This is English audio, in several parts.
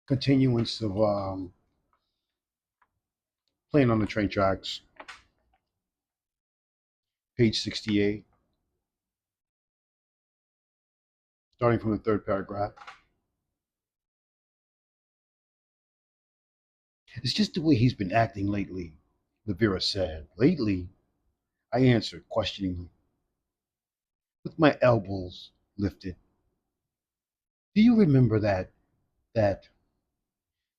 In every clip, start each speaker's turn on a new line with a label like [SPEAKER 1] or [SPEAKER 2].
[SPEAKER 1] continuance of playing on the train tracks, page 68, starting from the third paragraph. It's just the way he's been acting lately, Lavira said. Lately? I answered questioningly, with my elbows lifted. Do you remember that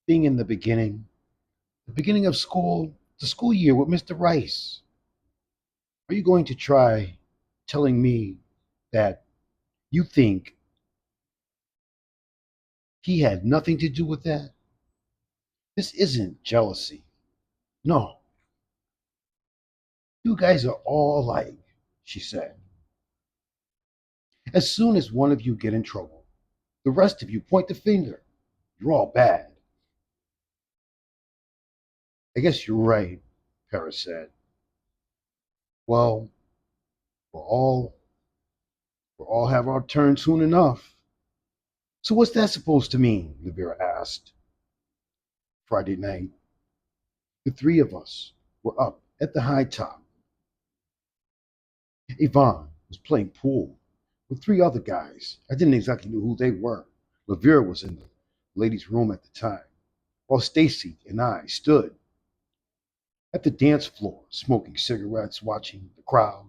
[SPEAKER 1] thing in the beginning of school, the school year with Mr. Rice? Are you going to try telling me that you think he had nothing to do with that? This isn't jealousy. No, you guys are all alike, she said. As soon as one of you get in trouble, the rest of you point the finger. You're all bad. I guess you're right, Paris said. Well, we'll all we'll all have our turn soon enough. So what's that supposed to mean? Rivera asked. Friday night, the three of us were up at the high top. Yvonne was playing pool with three other guys. I didn't exactly know who they were. Lavira was in the ladies' room at the time, while Stacy and I stood at the dance floor, smoking cigarettes, watching the crowd.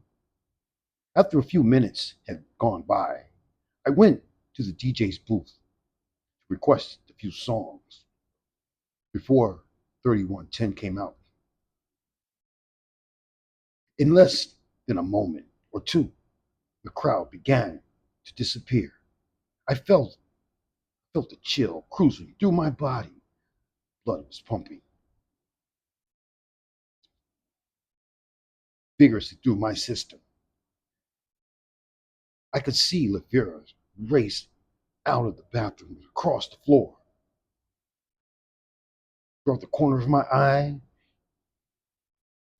[SPEAKER 1] After a few minutes had gone by, I went to the DJ's booth to request a few songs before 3110 came out. In less than a moment or two, the crowd began to disappear. I felt a chill cruising through my body. Blood was pumping vigorously through my system. I could see Lavira race out of the bathroom across the floor. Throughout the corner of my eye,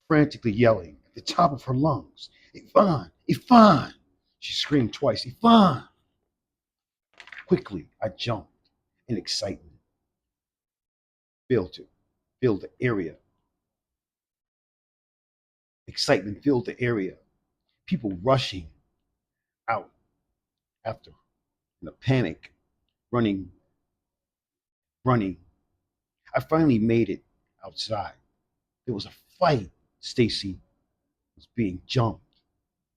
[SPEAKER 1] frantically yelling at the top of her lungs, Yvonne, Yvonne! She screamed twice, Yvonne! Quickly, I jumped in excitement, filled to filled the area. Excitement filled the area. People rushing out after in a panic, running, running. I finally made it outside. There was a fight. Stacy was being jumped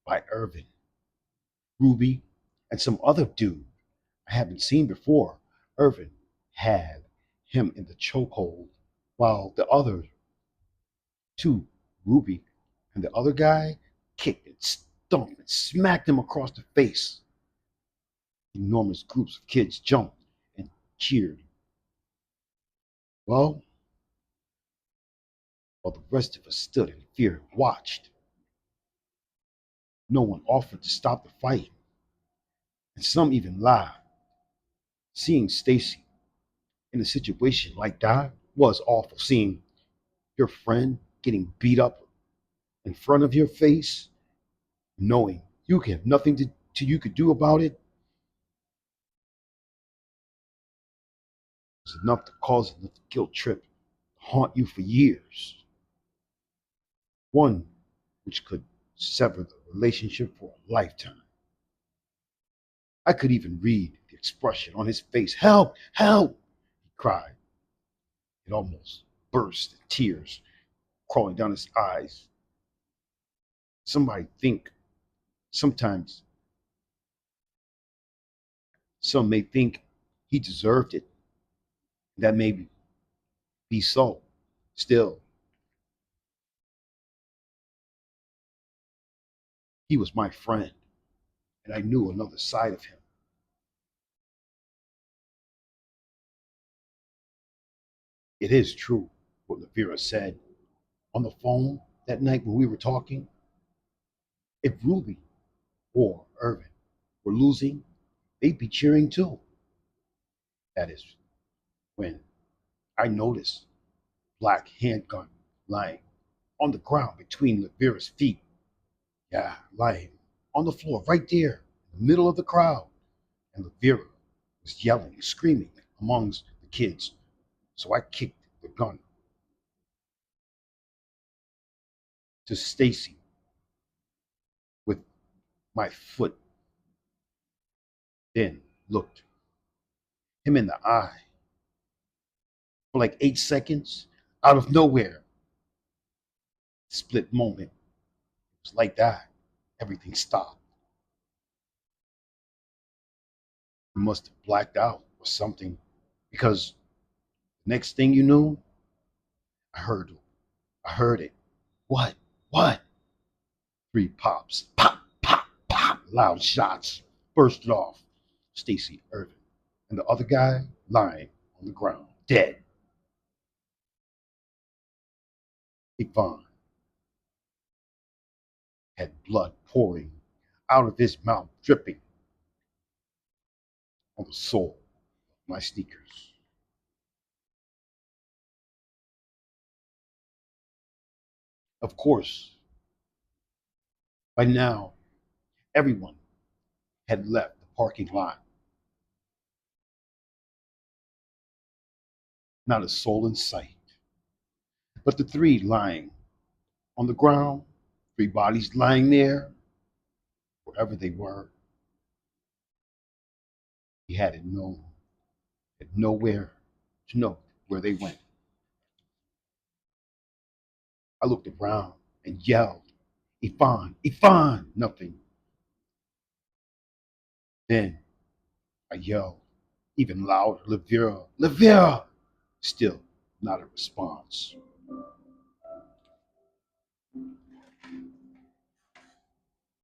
[SPEAKER 1] by Irvin, Ruby, and some other dude I haven't seen before. Irvin had him in the chokehold, while the other two, Ruby and the other guy, kicked and stomped and smacked him across the face. Enormous groups of kids jumped and cheered. Well, while the rest of us stood in fear and watched, no one offered to stop the fight, and some even laughed. Seeing Stacy in a situation like that was awful. Seeing your friend getting beat up in front of your face, knowing you have nothing to you could do about it, was enough to cause another guilt trip to haunt you for years. One which could sever the relationship for a lifetime. I could even read the expression on his face. Help! Help! He cried. It almost burst in tears crawling down his eyes. Somebody think sometimes some may think he deserved it. That may be so. Still, he was my friend, and I knew another side of him. It is true what Lavira said on the phone that night when we were talking. If Ruby or Irvin were losing, they'd be cheering too. That is when I noticed black handgun lying on the ground between Lavira's feet. Yeah, lying on the floor right there in the middle of the crowd. And Lavira was yelling, screaming amongst the kids. So I kicked the gun to Stacy with my foot, then looked him in the eye for like 8 seconds. Out of nowhere, split moment. It was like that. Everything stopped. I must have blacked out or something because the next thing you knew, I heard I heard it. What? What? Three pops. Pop, pop, pop. Loud shots bursted off. Stacy Irvin and the other guy lying on the ground, dead. Yvonne had blood pouring out of his mouth, dripping on the sole of my sneakers. Of course, by now, everyone had left the parking lot. Not a soul in sight. But the three lying on the ground, three bodies lying there, wherever they were, he hadn't known, had nowhere to know where they went. I looked around and yelled, Ifan, Ifan, nothing. Then I yelled even louder, Levira, Levira, still not a response.